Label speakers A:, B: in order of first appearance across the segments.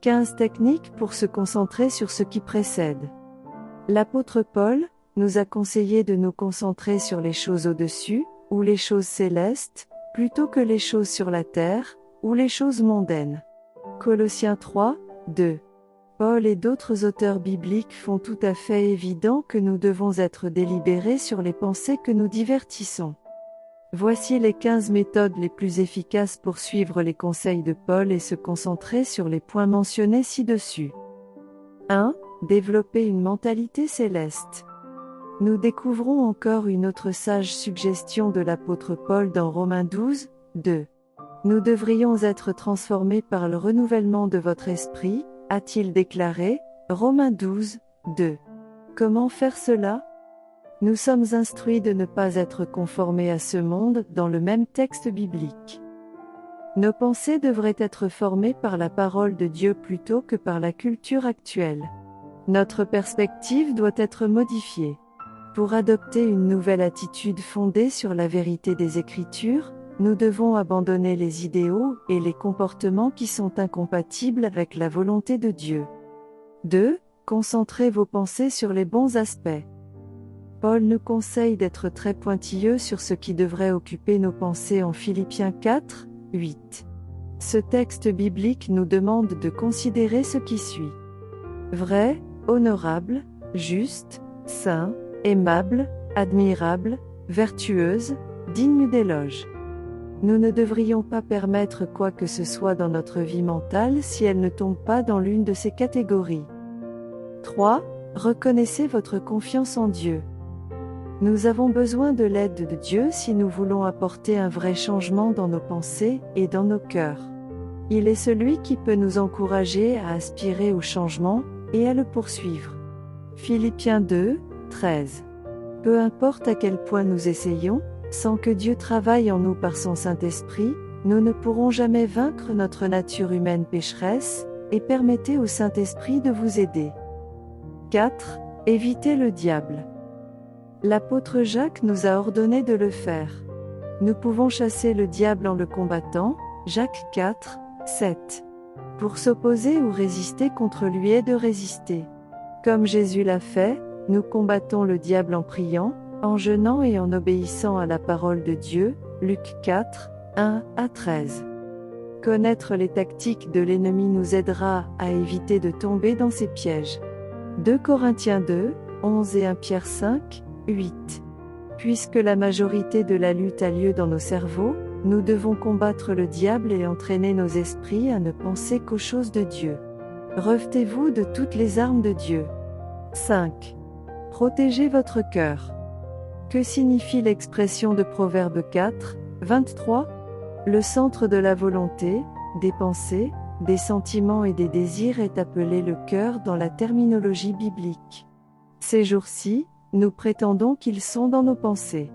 A: 15 techniques pour se concentrer sur ce qui précède. L'apôtre Paul nous a conseillé de nous concentrer sur les choses au-dessus, ou les choses célestes, plutôt que les choses sur la terre, ou les choses mondaines. Colossiens 3, 2. Paul et d'autres auteurs bibliques font tout à fait évident que nous devons être délibérés sur les pensées que nous divertissons. Voici les 15 méthodes les plus efficaces pour suivre les conseils de Paul et se concentrer sur les points mentionnés ci-dessus. 1. Développer une mentalité céleste. Nous découvrons encore une autre sage suggestion de l'apôtre Paul dans Romains 12, 2. Nous devrions être transformés par le renouvellement de votre esprit, a-t-il déclaré, Romains 12, 2. Comment faire cela? Nous sommes instruits de ne pas être conformés à ce monde dans le même texte biblique. Nos pensées devraient être formées par la parole de Dieu plutôt que par la culture actuelle. Notre perspective doit être modifiée. Pour adopter une nouvelle attitude fondée sur la vérité des Écritures, nous devons abandonner les idéaux et les comportements qui sont incompatibles avec la volonté de Dieu. 2. Concentrez vos pensées sur les bons aspects. Paul nous conseille d'être très pointilleux sur ce qui devrait occuper nos pensées en Philippiens 4, 8. Ce texte biblique nous demande de considérer ce qui suit. Vrai, honorable, juste, saint, aimable, admirable, vertueuse, digne d'éloge. Nous ne devrions pas permettre quoi que ce soit dans notre vie mentale si elle ne tombe pas dans l'une de ces catégories. 3. Reconnaissez votre confiance en Dieu. Nous avons besoin de l'aide de Dieu si nous voulons apporter un vrai changement dans nos pensées et dans nos cœurs. Il est celui qui peut nous encourager à aspirer au changement et à le poursuivre. Philippiens 2, 13. Peu importe à quel point nous essayons, sans que Dieu travaille en nous par son Saint-Esprit, nous ne pourrons jamais vaincre notre nature humaine pécheresse, et permettez au Saint-Esprit de vous aider. 4. Évitez le diable. L'apôtre Jacques nous a ordonné de le faire. Nous pouvons chasser le diable en le combattant, Jacques 4, 7. Pour s'opposer ou résister contre lui est de résister. Comme Jésus l'a fait, nous combattons le diable en priant, en jeûnant et en obéissant à la parole de Dieu, Luc 4, 1 à 13. Connaître les tactiques de l'ennemi nous aidera à éviter de tomber dans ses pièges. 2 Corinthiens 2, 11 et 1 Pierre 5, 8. Puisque la majorité de la lutte a lieu dans nos cerveaux, nous devons combattre le diable et entraîner nos esprits à ne penser qu'aux choses de Dieu. Revêtez-vous de toutes les armes de Dieu. 5. Protégez votre cœur. Que signifie l'expression de Proverbe 4, 23? Le centre de la volonté, des pensées, des sentiments et des désirs est appelé le cœur dans la terminologie biblique. Ces jours-ci, nous prétendons qu'ils sont dans nos pensées.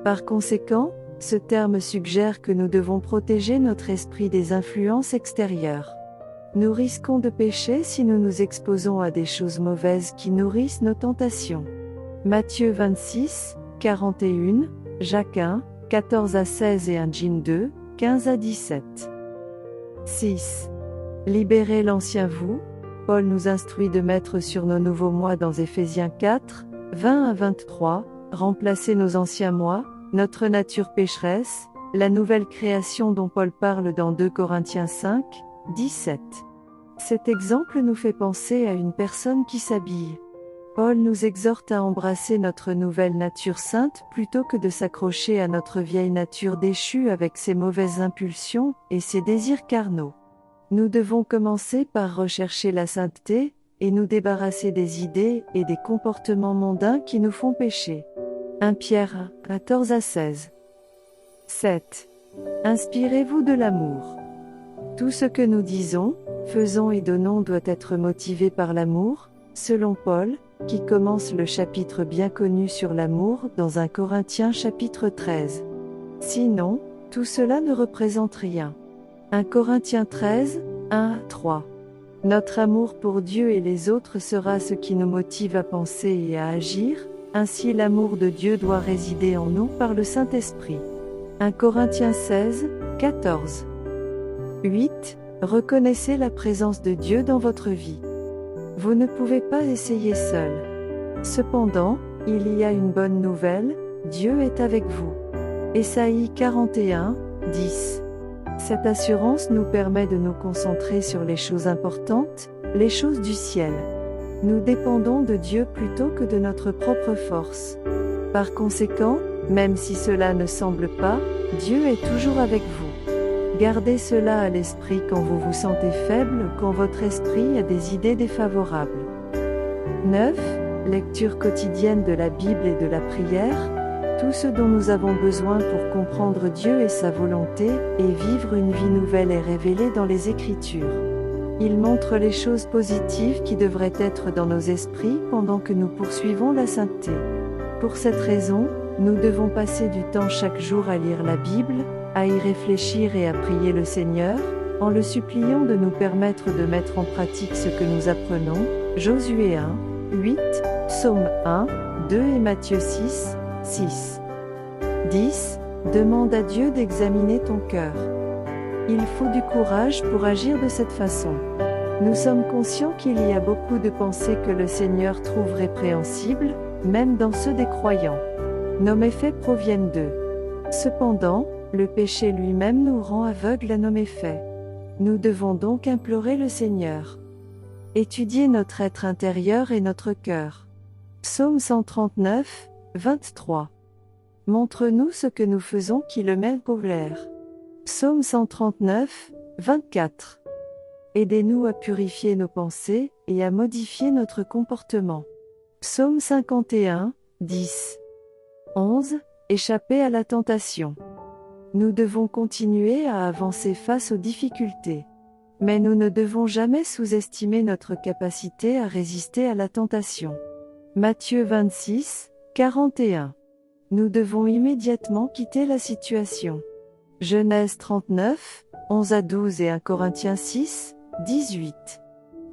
A: Par conséquent, ce terme suggère que nous devons protéger notre esprit des influences extérieures. Nous risquons de pécher si nous nous exposons à des choses mauvaises qui nourrissent nos tentations. Matthieu 26, 41, Jacques 1, 14 à 16 et 1 Jean 2, 15 à 17. 6. Libérez l'ancien vous. Paul nous instruit de mettre sur nos nouveaux moi dans Éphésiens 4, 20 à 23, remplacer nos anciens moi, notre nature pécheresse, la nouvelle création dont Paul parle dans 2 Corinthiens 5, 17. Cet exemple nous fait penser à une personne qui s'habille. Paul nous exhorte à embrasser notre nouvelle nature sainte plutôt que de s'accrocher à notre vieille nature déchue avec ses mauvaises impulsions et ses désirs carnaux. Nous devons commencer par rechercher la sainteté, et nous débarrasser des idées et des comportements mondains qui nous font pécher. 1 Pierre 1, 14 à 16. 7. Inspirez-vous de l'amour. Tout ce que nous disons, faisons et donnons doit être motivé par l'amour, selon Paul, qui commence le chapitre bien connu sur l'amour dans 1 Corinthiens chapitre 13. Sinon, tout cela ne représente rien. 1 Corinthiens 13, 1 à 3. Notre amour pour Dieu et les autres sera ce qui nous motive à penser et à agir, ainsi l'amour de Dieu doit résider en nous par le Saint-Esprit. 1 Corinthiens 16, 14. 8. Reconnaissez la présence de Dieu dans votre vie. Vous ne pouvez pas essayer seul. Cependant, il y a une bonne nouvelle, Dieu est avec vous. Ésaïe 41, 10. Cette assurance nous permet de nous concentrer sur les choses importantes, les choses du ciel. Nous dépendons de Dieu plutôt que de notre propre force. Par conséquent, même si cela ne semble pas, Dieu est toujours avec vous. Gardez cela à l'esprit quand vous vous sentez faible ou quand votre esprit a des idées défavorables. 9. Lecture quotidienne de la Bible et de la prière. Tout ce dont nous avons besoin pour comprendre Dieu et sa volonté, et vivre une vie nouvelle est révélé dans les Écritures. Il montre les choses positives qui devraient être dans nos esprits pendant que nous poursuivons la sainteté. Pour cette raison, nous devons passer du temps chaque jour à lire la Bible, à y réfléchir et à prier le Seigneur, en le suppliant de nous permettre de mettre en pratique ce que nous apprenons. Josué 1, 8, Psaume 1, 2 et Matthieu 6, 6. 10. Demande à Dieu d'examiner ton cœur. Il faut du courage pour agir de cette façon. Nous sommes conscients qu'il y a beaucoup de pensées que le Seigneur trouve répréhensibles, même dans ceux des croyants. Nos méfaits proviennent d'eux. Cependant, le péché lui-même nous rend aveugles à nos méfaits. Nous devons donc implorer le Seigneur. Étudier notre être intérieur et notre cœur. Psaume 139, 23. Montre-nous ce que nous faisons qui le met en colère. Psaume 139, 24. Aidez-nous à purifier nos pensées et à modifier notre comportement. Psaume 51, 10. 11. Échapper à la tentation. Nous devons continuer à avancer face aux difficultés. Mais nous ne devons jamais sous-estimer notre capacité à résister à la tentation. Matthieu 26, 41. Nous devons immédiatement quitter la situation. Genèse 39, 11 à 12 et 1 Corinthiens 6, 18.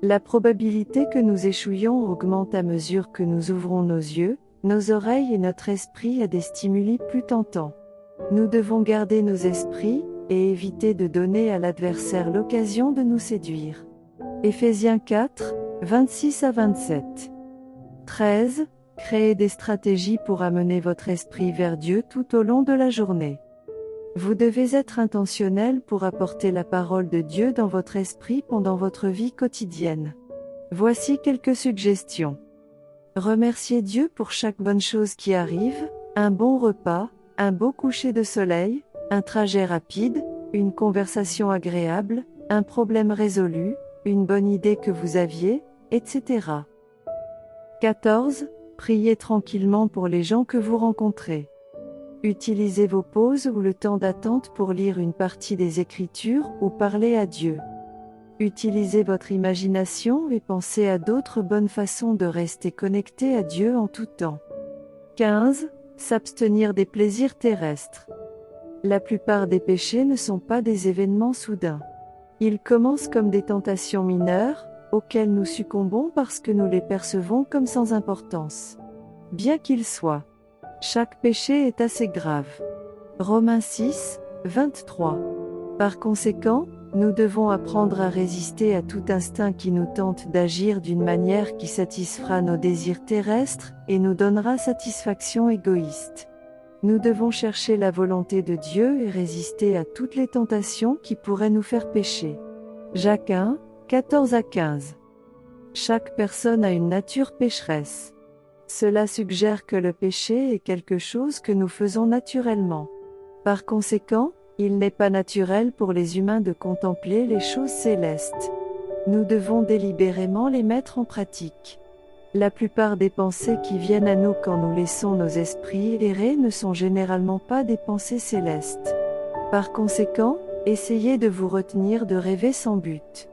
A: La probabilité que nous échouions augmente à mesure que nous ouvrons nos yeux, nos oreilles et notre esprit à des stimuli plus tentants. Nous devons garder nos esprits, et éviter de donner à l'adversaire l'occasion de nous séduire. Éphésiens 4, 26 à 27. 13. Créez des stratégies pour amener votre esprit vers Dieu tout au long de la journée. Vous devez être intentionnel pour apporter la parole de Dieu dans votre esprit pendant votre vie quotidienne. Voici quelques suggestions. Remerciez Dieu pour chaque bonne chose qui arrive, un bon repas, un beau coucher de soleil, un trajet rapide, une conversation agréable, un problème résolu, une bonne idée que vous aviez, etc. 14. Priez tranquillement pour les gens que vous rencontrez. Utilisez vos pauses ou le temps d'attente pour lire une partie des Écritures ou parler à Dieu. Utilisez votre imagination et pensez à d'autres bonnes façons de rester connecté à Dieu en tout temps. 15. S'abstenir des plaisirs terrestres. La plupart des péchés ne sont pas des événements soudains. Ils commencent comme des tentations mineures, auxquelles nous succombons parce que nous les percevons comme sans importance. Bien qu'ils soient. Chaque péché est assez grave. Romains 6, 23. Par conséquent, nous devons apprendre à résister à tout instinct qui nous tente d'agir d'une manière qui satisfera nos désirs terrestres et nous donnera satisfaction égoïste. Nous devons chercher la volonté de Dieu et résister à toutes les tentations qui pourraient nous faire pécher. Jacques 1, 14 à 15. Chaque personne a une nature pécheresse. Cela suggère que le péché est quelque chose que nous faisons naturellement. Par conséquent, il n'est pas naturel pour les humains de contempler les choses célestes. Nous devons délibérément les mettre en pratique. La plupart des pensées qui viennent à nous quand nous laissons nos esprits errer ne sont généralement pas des pensées célestes. Par conséquent, essayez de vous retenir de rêver sans but.